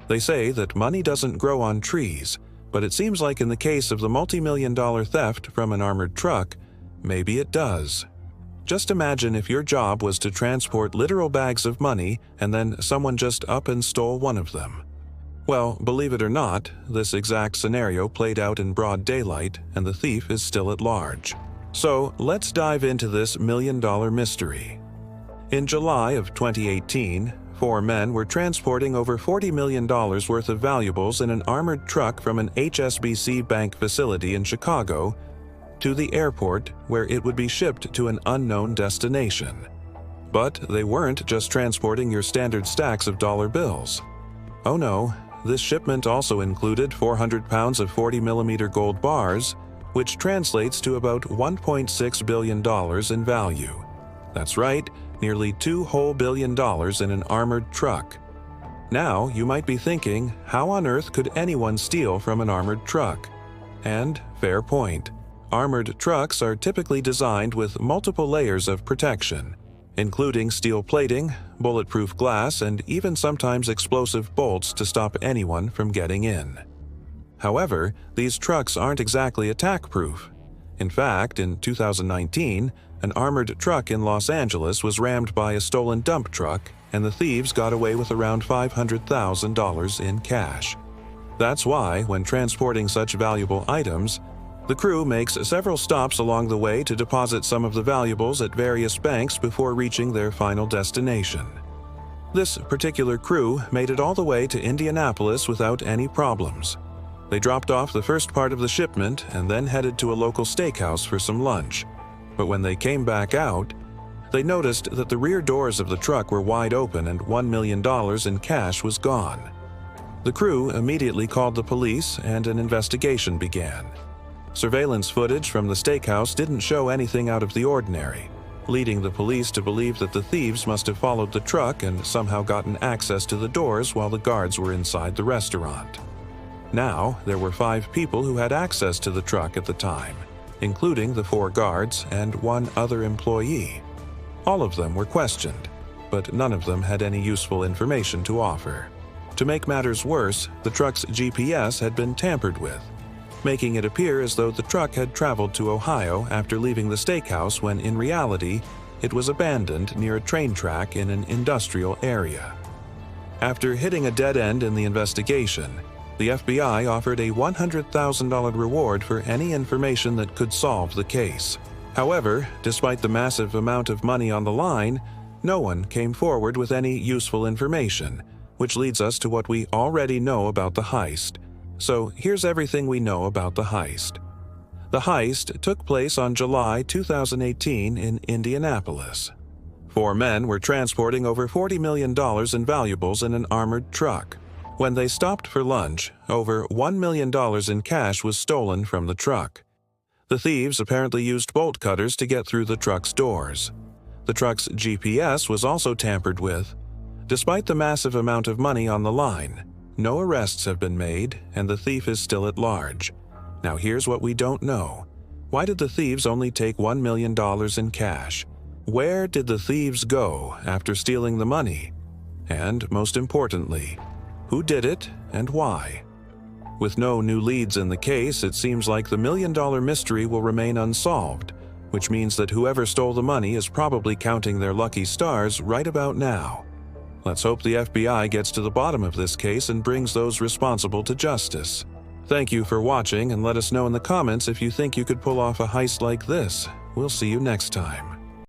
They say that money doesn't grow on trees, but it seems like in the case of the multi-million-dollar theft from an armored truck, maybe it does. Just imagine if your job was to transport literal bags of money and then someone just up and stole one of them. Well, believe it or not, this exact scenario played out in broad daylight and the thief is still at large. So let's dive into this million-dollar mystery. In July of 2018, 4 men were transporting over $40 million worth of valuables in an armored truck from an HSBC bank facility in Chicago to the airport where it would be shipped to an unknown destination. But they weren't just transporting your standard stacks of dollar bills. Oh no, this shipment also included 400 pounds of 40mm gold bars, which translates to about $1.6 billion in value. That's right, nearly $2 whole billion in an armored truck. Now, you might be thinking, how on earth could anyone steal from an armored truck? And fair point. Armored trucks are typically designed with multiple layers of protection, including steel plating, bulletproof glass, and even sometimes explosive bolts to stop anyone from getting in. However, these trucks aren't exactly attack-proof. In fact, in 2019, an armored truck in Los Angeles was rammed by a stolen dump truck, and the thieves got away with around $500,000 in cash. That's why, when transporting such valuable items, the crew makes several stops along the way to deposit some of the valuables at various banks before reaching their final destination. This particular crew made it all the way to Indianapolis without any problems. They dropped off the first part of the shipment and then headed to a local steakhouse for some lunch. But when they came back out, they noticed that the rear doors of the truck were wide open and $1 million in cash was gone. The crew immediately called the police and an investigation began. Surveillance footage from the steakhouse didn't show anything out of the ordinary, leading the police to believe that the thieves must have followed the truck and somehow gotten access to the doors while the guards were inside the restaurant. Now, there were 5 people who had access to the truck at the time, including the 4 guards and 1 other employee. All of them were questioned, but none of them had any useful information to offer. To make matters worse, the truck's GPS had been tampered with, making it appear as though the truck had traveled to Ohio after leaving the steakhouse when in reality, it was abandoned near a train track in an industrial area. After hitting a dead end in the investigation, the FBI offered a $100,000 reward for any information that could solve the case. However, despite the massive amount of money on the line, no one came forward with any useful information, which leads us to what we already know about the heist. So here's everything we know about the heist. The heist took place on July 2018 in Indianapolis. 4 men were transporting over $40 million in valuables in an armored truck. When they stopped for lunch, over $1 million in cash was stolen from the truck. The thieves apparently used bolt cutters to get through the truck's doors. The truck's GPS was also tampered with. Despite the massive amount of money on the line, no arrests have been made, and the thief is still at large. Now here's what we don't know. Why did the thieves only take $1 million in cash? Where did the thieves go after stealing the money? And most importantly, who did it and why? With no new leads in the case, it seems like the million-dollar mystery will remain unsolved, which means that whoever stole the money is probably counting their lucky stars right about now. Let's hope the FBI gets to the bottom of this case and brings those responsible to justice. Thank you for watching, and let us know in the comments if you think you could pull off a heist like this. We'll see you next time.